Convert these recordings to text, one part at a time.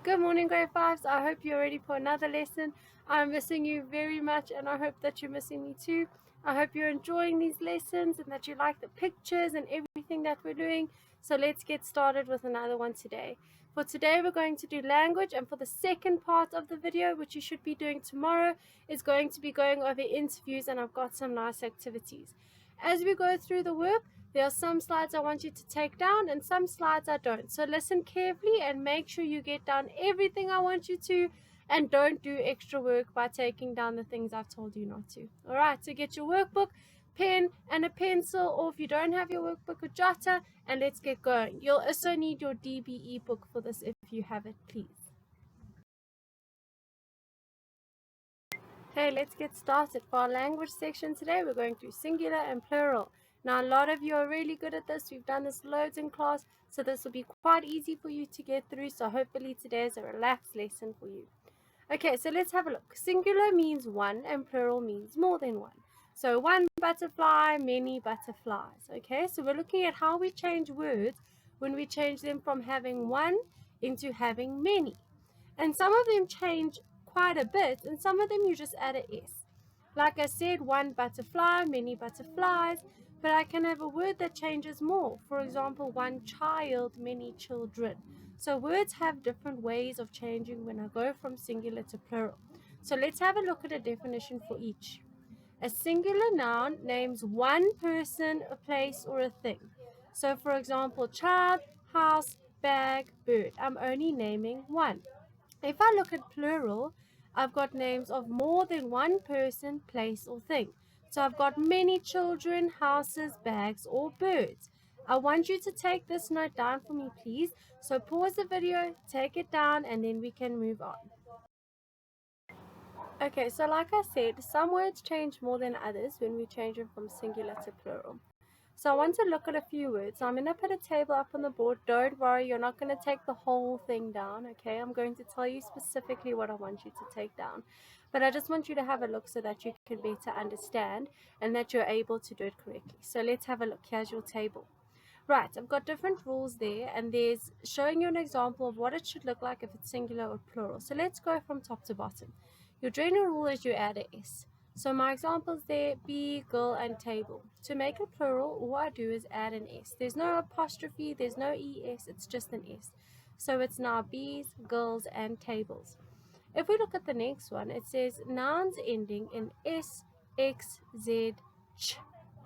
Good morning, grade 5s. I hope you're ready for another lesson. I'm missing you very much, and I hope that you're missing me too. I hope you're enjoying these lessons and that you like the pictures and everything that we're doing. So let's get started with another one today. For today, we're going to do language, and for the second part of the video, which you should be doing tomorrow, is going to be going over interviews, and I've got some nice activities. As we go through the work, there are some slides I want you to take down and some slides I don't. So listen carefully and make sure you get down everything I want you to, and don't do extra work by taking down the things I've told you not to. Alright, so get your workbook, pen and a pencil, or if you don't have your workbook, a jotter, and let's get going. You'll also need your DBE book for this if you have it, please. Hey, let's get started. For our language section today, we're going through singular and plural. Now, a lot of you are really good at this. We've done this loads in class, so this will be quite easy for you to get through. So hopefully today is a relaxed lesson for you. Okay, so let's have a look. Singular means one and plural means more than one. So one butterfly, many butterflies. Okay, so we're looking at how we change words when we change them from having one into having many. And some of them change quite a bit, and some of them you just add a S. Like I said, one butterfly, many butterflies, but I can have a word that changes more. For example, one child, many children. So words have different ways of changing when I go from singular to plural. So let's have a look at a definition for each. A singular noun names one person, a place, or a thing. So for example, child, house, bag, bird. I'm only naming one. If I look at plural, I've got names of more than one person, place, or thing. So I've got many children, houses, bags, or birds. I want you to take this note down for me, please. So pause the video, take it down, and then we can move on. Okay, so like I said, some words change more than others when we change them from singular to plural. So I want to look at a few words. So I'm going to put a table up on the board. Don't worry, you're not going to take the whole thing down, okay? I'm going to tell you specifically what I want you to take down. But I just want you to have a look so that you can better understand and that you're able to do it correctly. So let's have a look. Here's your table. Right, I've got different rules there, and there's showing you an example of what it should look like if it's singular or plural. So let's go from top to bottom. Your general rule is you add a S. So my examples there, be, girl, and table. To make it plural, all I do is add an S. There's no apostrophe, there's no ES, it's just an S. So it's now bees, girls, and tables. If we look at the next one, it says nouns ending in S, X, Z, ch,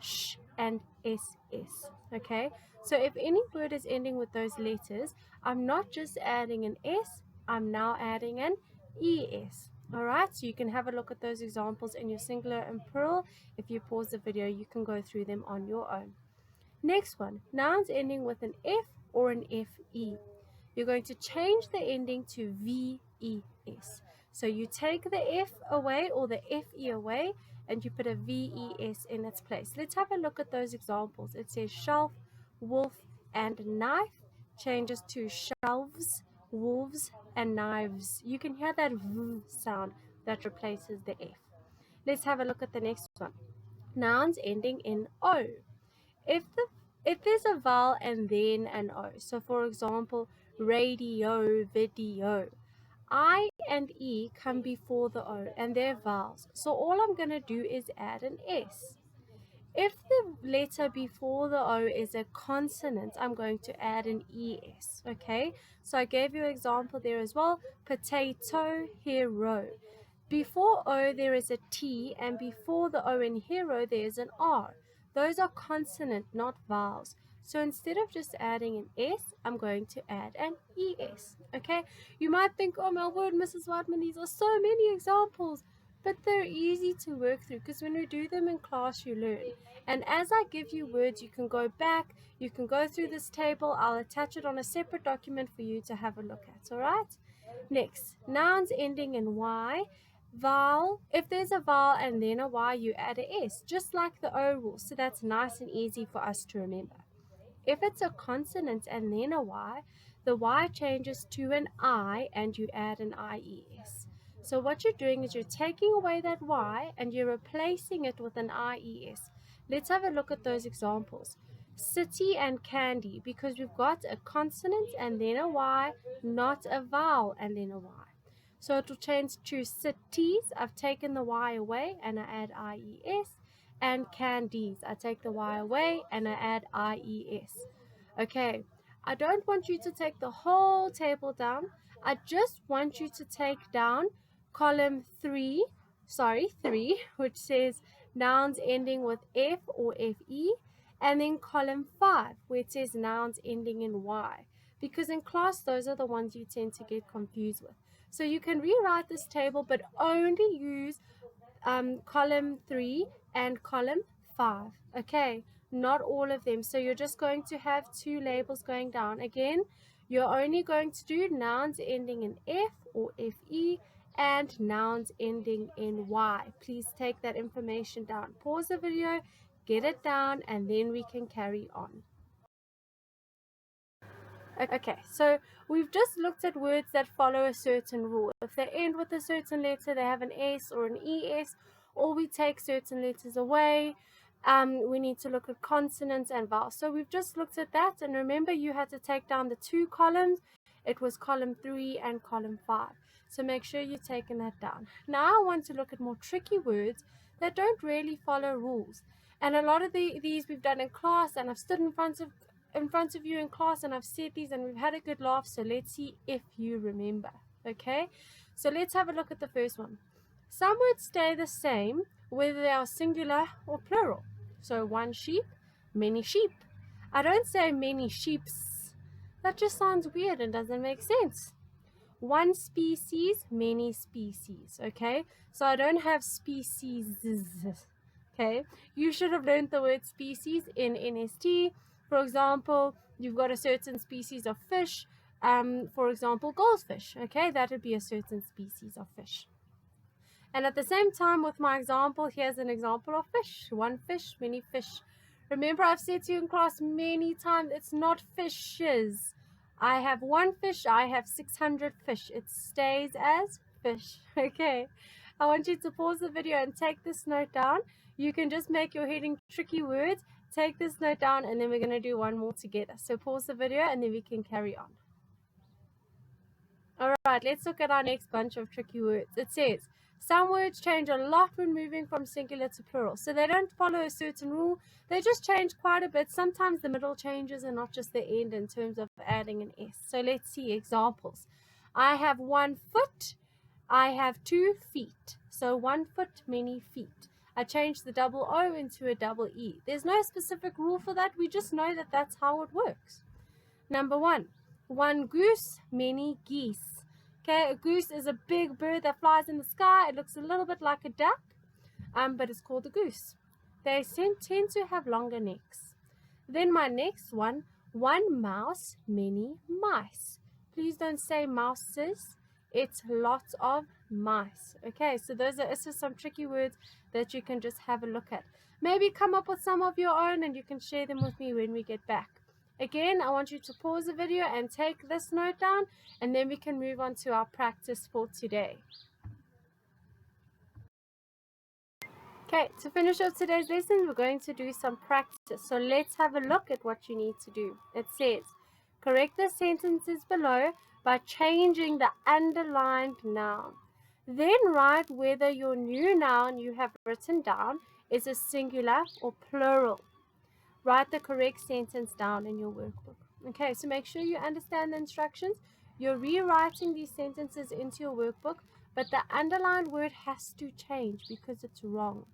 sh, and SS. Okay, so if any word is ending with those letters, I'm not just adding an S, I'm now adding an ES. Alright, so you can have a look at those examples in your singular and plural. If you pause the video, you can go through them on your own. Next one, nouns ending with an F or an FE. You're going to change the ending to VES. So you take the F away or the FE away and you put a VES in its place. Let's have a look at those examples. It says shelf, wolf, and knife changes to shelves, wolves, and knives. You can hear that V sound that replaces the F. Let's have a look at the next one. Nouns ending in O. If there's a vowel and then an O, so for example, radio, video, I and E come before the O and they're vowels. So all I'm going to do is add an S. If the letter before the O is a consonant, I'm going to add an ES, okay? So I gave you an example there as well, potato, hero. Before O there is a T, and before the O in hero there is an R. Those are consonant, not vowels. So instead of just adding an S, I'm going to add an ES, okay? You might think, oh my word, Mrs. Whiteman, these are so many examples. But they're easy to work through because when we do them in class, you learn. And as I give you words, you can go back, you can go through this table. I'll attach it on a separate document for you to have a look at, all right? Next, nouns ending in Y. Vowel, if there's a vowel and then a Y, you add a S, just like the O rule. So that's nice and easy for us to remember. If it's a consonant and then a Y, the Y changes to an I and you add an IES. So what you're doing is you're taking away that Y and you're replacing it with an IES. Let's have a look at those examples. city and candy, because we've got a consonant and then a Y, not a vowel and then a Y. So it will change to cities. I've taken the Y away and I add IES. And candies. I take the Y away and I add IES. Okay, I don't want you to take the whole table down. I just want you to take down column 3, which says nouns ending with F or FE, and then column 5, where it says nouns ending in Y. Because in class, those are the ones you tend to get confused with. So you can rewrite this table, but only use column 3 and column 5. Okay, not all of them. So you're just going to have 2 labels going down. Again, you're only going to do nouns ending in F or FE and nouns ending in Y. Please take that information down. Pause the video, get it down, and then we can carry on. Okay, so we've just looked at words that follow a certain rule. If they end with a certain letter, they have an S or an ES, or we take certain letters away. We need to look at consonants and vowels. So we've just looked at that, and remember you had to take down the 2 columns. It was column 3 and column 5. So make sure you've taken that down. Now I want to look at more tricky words that don't really follow rules. And a lot of these we've done in class, and I've stood in front of you in class and I've said these and we've had a good laugh. So let's see if you remember. Okay, so let's have a look at the first one. Some words stay the same whether they are singular or plural. So one sheep, many sheep. I don't say many sheeps. That just sounds weird and doesn't make sense. One species, many species. Okay, so I don't have species. Okay, you should have learned the word species in NST. For example, you've got a certain species of fish. For example, goldfish. Okay, that would be a certain species of fish. And at the same time, with my example, here's an example of fish. One fish, many fish. Remember, I've said to you in class many times, it's not fishes. I have one fish, I have 600 fish. It stays as fish. Okay, I want you to pause the video and take this note down. You can just make your heading tricky words. Take this note down, and then we're going to do one more together. So pause the video, and then we can carry on. Alright, let's look at our next bunch of tricky words. It says, some words change a lot when moving from singular to plural. So they don't follow a certain rule. They just change quite a bit. Sometimes the middle changes and not just the end in terms of adding an S. So let's see examples. I have 1 foot. I have 2 feet. So 1 foot, many feet. I changed the double O into a double E. There's no specific rule for that. We just know that that's how it works. Number 1. 1 goose, many geese. Okay, a goose is a big bird that flies in the sky. It looks a little bit like a duck, but it's called a goose. They tend to have longer necks. Then my next one, 1 mouse, many mice. Please don't say mouses. It's lots of mice. Okay, so those are just some tricky words that you can just have a look at. Maybe come up with some of your own and you can share them with me when we get back. Again, I want you to pause the video and take this note down, and then we can move on to our practice for today. Okay, to finish up today's lesson, we're going to do some practice. So let's have a look at what you need to do. It says, correct the sentences below by changing the underlined noun. Then write whether your new noun you have written down is a singular or plural. Write the correct sentence down in your workbook. Okay, so make sure you understand the instructions. You're rewriting these sentences into your workbook, but the underlined word has to change because it's wrong.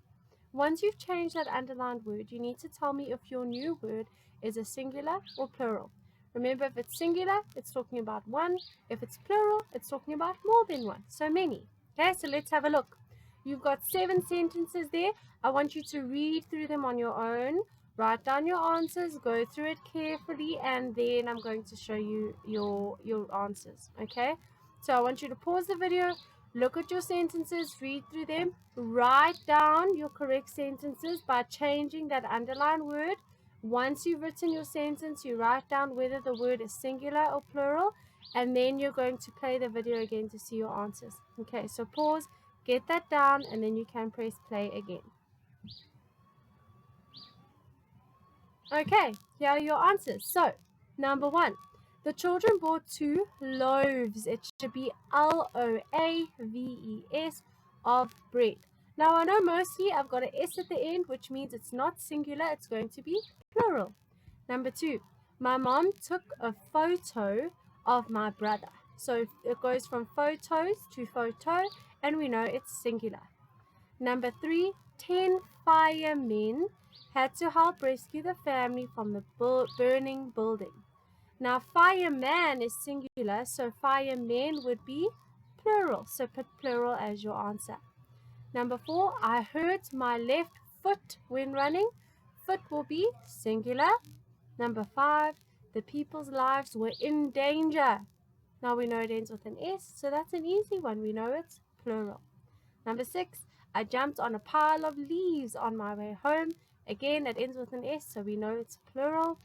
Once you've changed that underlined word, you need to tell me if your new word is a singular or plural. Remember, if it's singular, it's talking about one. If it's plural, it's talking about more than one, so many. Okay, so let's have a look. You've got 7 sentences there. I want you to read through them on your own. Write down your answers, go through it carefully, and then I'm going to show you your answers. Okay, so I want you to pause the video, look at your sentences, read through them, write down your correct sentences by changing that underlined word. Once you've written your sentence, you write down whether the word is singular or plural, and then you're going to play the video again to see your answers. Okay, so pause, get that down, and then you can press play again. Okay, here are your answers. So, number one, the children bought 2 loaves. It should be Loaves of bread. Now, I know mostly I've got an S at the end, which means it's not singular, it's going to be plural. Number two, my mom took a photo of my brother. So it goes from photos to photo, and we know it's singular. Number three, 10 firemen had to help rescue the family from the burning building. Now, fireman is singular, so firemen would be plural. So put plural as your answer. Number four, I hurt my left foot when running. Foot will be singular. Number five, the people's lives were in danger. Now we know it ends with an S, so that's an easy one. We know it's plural. Number six, I jumped on a pile of leaves on my way home. Again, it ends with an S, so we know it's plural.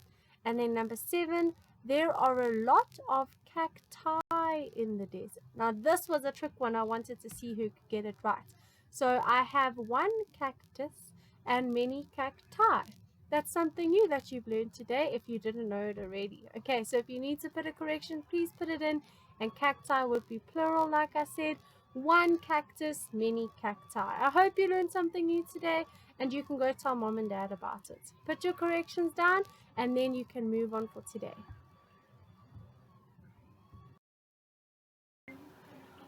And then number seven, there are a lot of cacti in the desert. Now, this was a trick one. I wanted to see who could get it right. So I have one cactus and many cacti. That's something new that you've learned today if you didn't know it already. Okay, so if you need to put a correction, please put it in. And cacti would be plural, like I said. One cactus, many cacti. I hope you learned something new today and you can go tell mom and dad about it. Put your corrections down and then you can move on for today.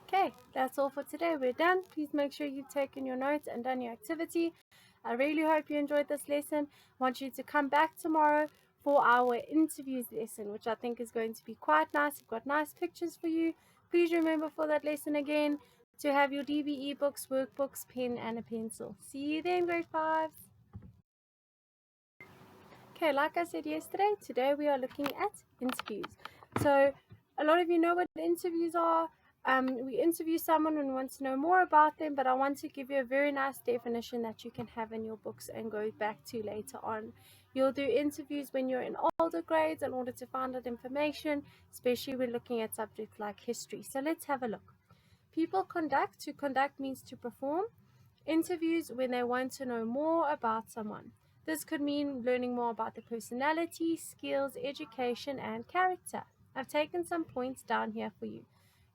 Okay, that's all for today. We're done. Please make sure you've taken your notes and done your activity. I really hope you enjoyed this lesson. I want you to come back tomorrow for our interviews lesson, which I think is going to be quite nice. We've got nice pictures for you. Please remember for that lesson again to have your DBE books, workbooks, pen, and a pencil. See you then, grade 5s. Okay, like I said yesterday, today we are looking at interviews. So a lot of you know what interviews are. We interview someone and we want to know more about them, but I want to give you a very nice definition that you can have in your books and go back to later on. You'll do interviews when you're in older grades in order to find out information, especially when looking at subjects like history. So let's have a look. People conduct. To conduct means to perform. Interviews when they want to know more about someone. This could mean learning more about the personality, skills, education, and character. I've taken some points down here for you.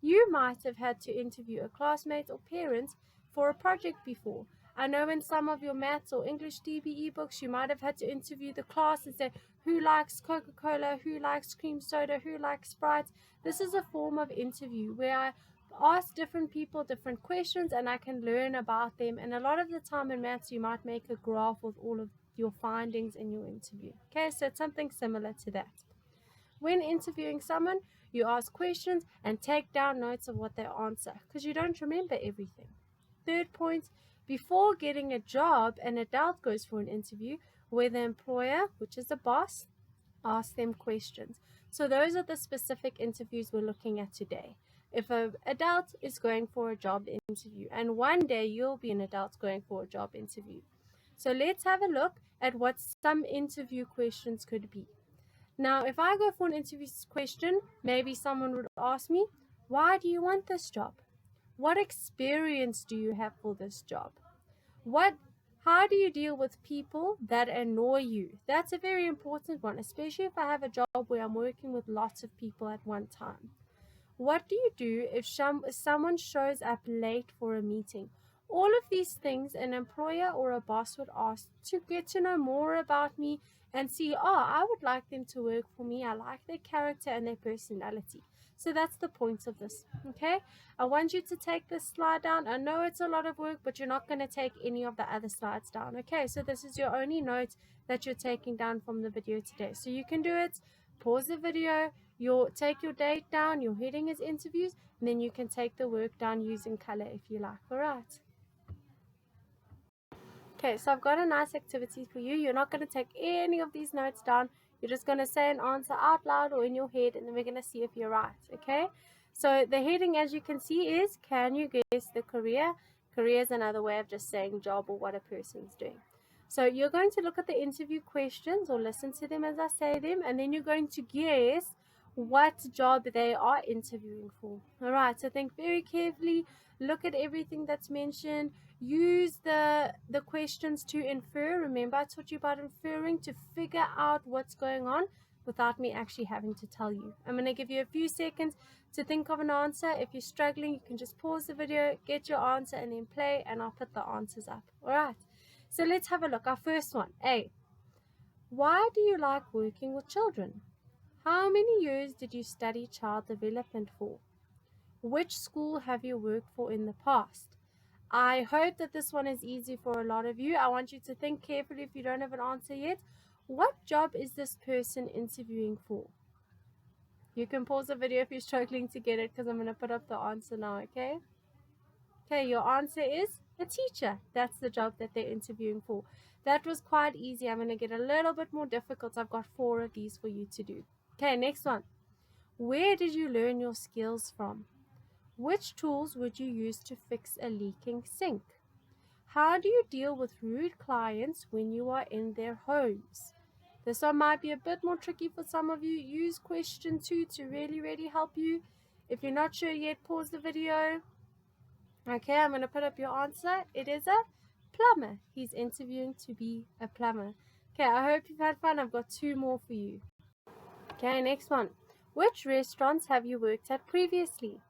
You might have had to interview a classmate or parent for a project before. I know in some of your maths or English DBE books, you might have had to interview the class and say, who likes Coca-Cola, who likes cream soda, who likes Sprite. This is a form of interview where I ask different people different questions and I can learn about them. And a lot of the time in maths, you might make a graph with all of your findings in your interview. Okay, so it's something similar to that. When interviewing someone, you ask questions and take down notes of what they answer because you don't remember everything. Third point, before getting a job, an adult goes for an interview where the employer, which is the boss, asks them questions. So those are the specific interviews we're looking at today. If an adult is going for a job interview, and one day you'll be an adult going for a job interview. So let's have a look at what some interview questions could be. Now, if I go for an interview question, maybe someone would ask me, why do you want this job? What experience do you have for this job? How do you deal with people that annoy you? That's a very important one, especially if I have a job where I'm working with lots of people at one time. What do you do if someone shows up late for a meeting? All of these things an employer or a boss would ask to get to know more about me and see, I would like them to work for me. I like their character and their personality. So that's the point of this, okay? I want you to take this slide down. I know it's a lot of work, but you're not going to take any of the other slides down, okay? So this is your only note that you're taking down from the video today. So you can do it. Pause the video. You'll take your date down, your heading is interviews, and then you can take the work down using color if you like. All right. Okay, so I've got a nice activity for you. You're not going to take any of these notes down. You're just going to say an answer out loud or in your head, and then we're going to see if you're right, okay? So the heading, as you can see, is can you guess the career? Career is another way of just saying job or what a person's doing. So you're going to look at the interview questions or listen to them as I say them, and then you're going to guess what job they are interviewing for. All right, so think very carefully, look at everything that's mentioned, use the questions to infer. Remember, I taught you about inferring to figure out what's going on without me actually having to tell you. I'm going to give you a few seconds to think of an answer. If you're struggling, you can just pause the video, get your answer, and then play, and I'll put the answers up. All right, so let's have a look. Our first one, A. Why do you like working with children? How many years did you study child development for? Which school have you worked for in the past? I hope that this one is easy for a lot of you. I want you to think carefully if you don't have an answer yet. What job is this person interviewing for? You can pause the video if you're struggling to get it because I'm going to put up the answer now, okay? Okay, your answer is a teacher. That's the job that they're interviewing for. That was quite easy. I'm going to get a little bit more difficult. I've got 4 of these for you to do. Okay, next one. Where did you learn your skills from? Which tools would you use to fix a leaking sink? How do you deal with rude clients when you are in their homes? This one might be a bit more tricky for some of you. Use question 2 to really help you. If you're not sure yet, pause the video. Okay, I'm going to put up your answer. It is a plumber. He's interviewing to be a plumber. Okay, I hope you've had fun. I've got 2 more for you. Okay, next one. Which restaurants have you worked at previously?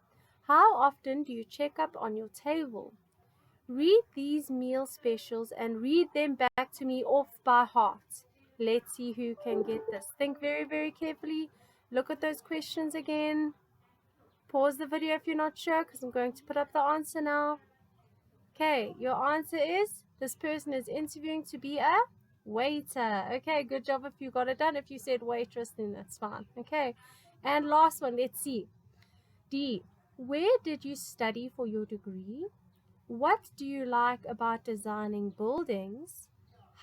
How often do you check up on your table? Read these meal specials and read them back to me off by heart. Let's see who can get this. Think very carefully. Look at those questions again. Pause the video if you're not sure because I'm going to put up the answer now. Okay, your answer is this person is interviewing to be a waiter. Okay, good job if you got it done. If you said waitress, then that's fine. Okay, and last one, let's see. D. Where did you study for your degree? What do you like about designing buildings?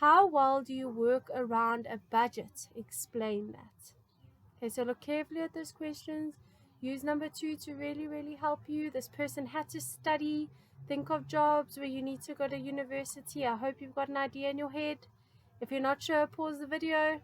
How well do you work around a budget? Explain that. Okay, so look carefully at those questions. Use number 2 to really help you. This person had to study. Think of jobs where you need to go to university. I hope you've got an idea in your head. If you're not sure, pause the video.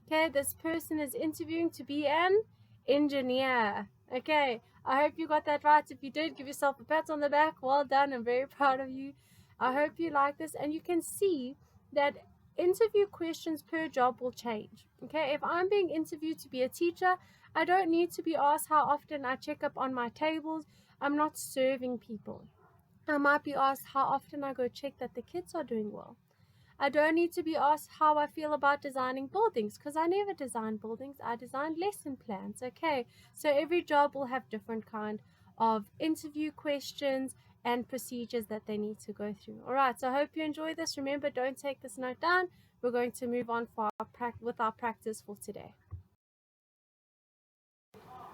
Okay, this person is interviewing to be an engineer. Okay, I hope you got that right. If you did, give yourself a pat on the back. Well done. I'm very proud of you. I hope you like this. And you can see that interview questions per job will change. Okay, if I'm being interviewed to be a teacher, I don't need to be asked how often I check up on my tables. I'm not serving people. I might be asked how often I go check that the kids are doing well. I don't need to be asked how I feel about designing buildings because I never design buildings. I designed lesson plans. Okay, so every job will have different kind of interview questions and procedures that they need to go through. All right, so I hope you enjoy this. Remember, don't take this note down. We're going to move on with our practice for today.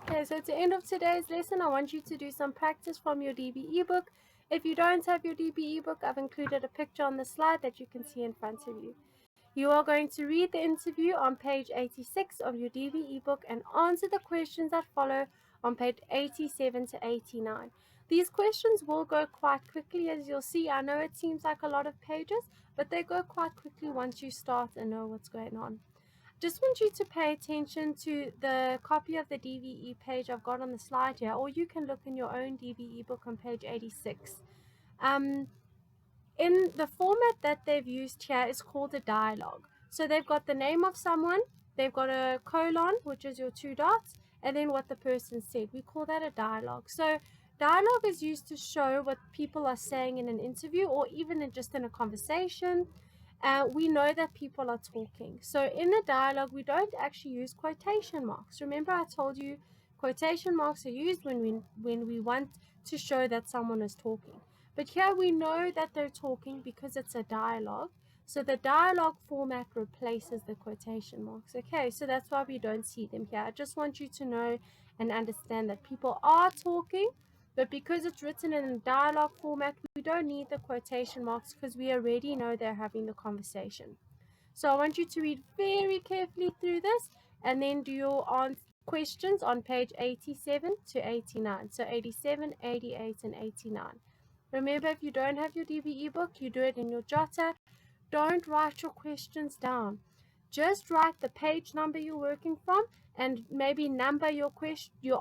Okay, so at the end of today's lesson, I want you to do some practice from your DBE book. If you don't have your DBE book, I've included a picture on the slide that you can see in front of you. You are going to read the interview on page 86 of your DBE book and answer the questions that follow on page 87 to 89. These questions will go quite quickly, as you'll see. I know it seems like a lot of pages, but they go quite quickly once you start and know what's going on. Just want you to pay attention to the copy of the DVE page I've got on the slide here, or you can look in your own DVE book on page 86. In the format that they've used here is called a dialogue. So they've got the name of someone, they've got a colon, which is your 2 dots, and then what the person said. We call that a dialogue. So dialogue is used to show what people are saying in an interview or even just in a conversation. We know that people are talking. So in a dialogue, we don't actually use quotation marks. Remember, I told you quotation marks are used when we want to show that someone is talking. But here we know that they're talking because it's a dialogue. So the dialogue format replaces the quotation marks. Okay, so that's why we don't see them here. I just want you to know and understand that people are talking, but because it's written in a dialogue format, we don't need the quotation marks because we already know they're having the conversation. So I want you to read very carefully through this and then do your questions on page 87 to 89. So 87, 88, and 89. Remember, if you don't have your DBE book, you do it in your jotter. Don't write your questions down. Just write the page number you're working from and maybe number your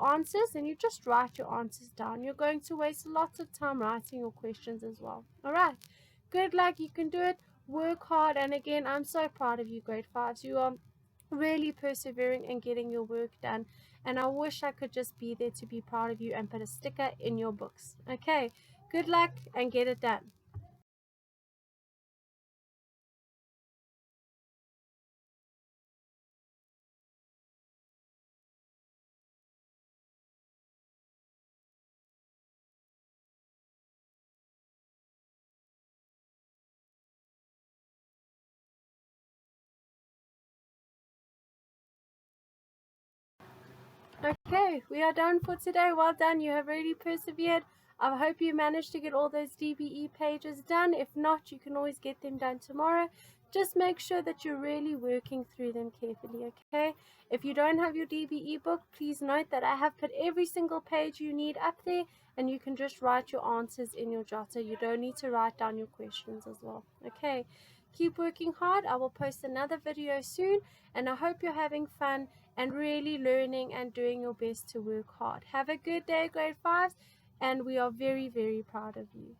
answers, and you just write your answers down. You're going to waste lots of time writing your questions as well. All right. Good luck. You can do it. Work hard. And again, I'm so proud of you, grade fives. You are really persevering and getting your work done. And I wish I could just be there to be proud of you and put a sticker in your books. Okay. Good luck and get it done. Okay, we are done for today. Well done. You have really persevered. I hope you managed to get all those DBE pages done. If not, you can always get them done tomorrow. Just make sure that you're really working through them carefully, okay? If you don't have your DBE book, please note that I have put every single page you need up there, and you can just write your answers in your jotter. You don't need to write down your questions as well, okay? Keep working hard. I will post another video soon, and I hope you're having fun and really learning and doing your best to work hard. Have a good day, grade fives, and we are very, very proud of you.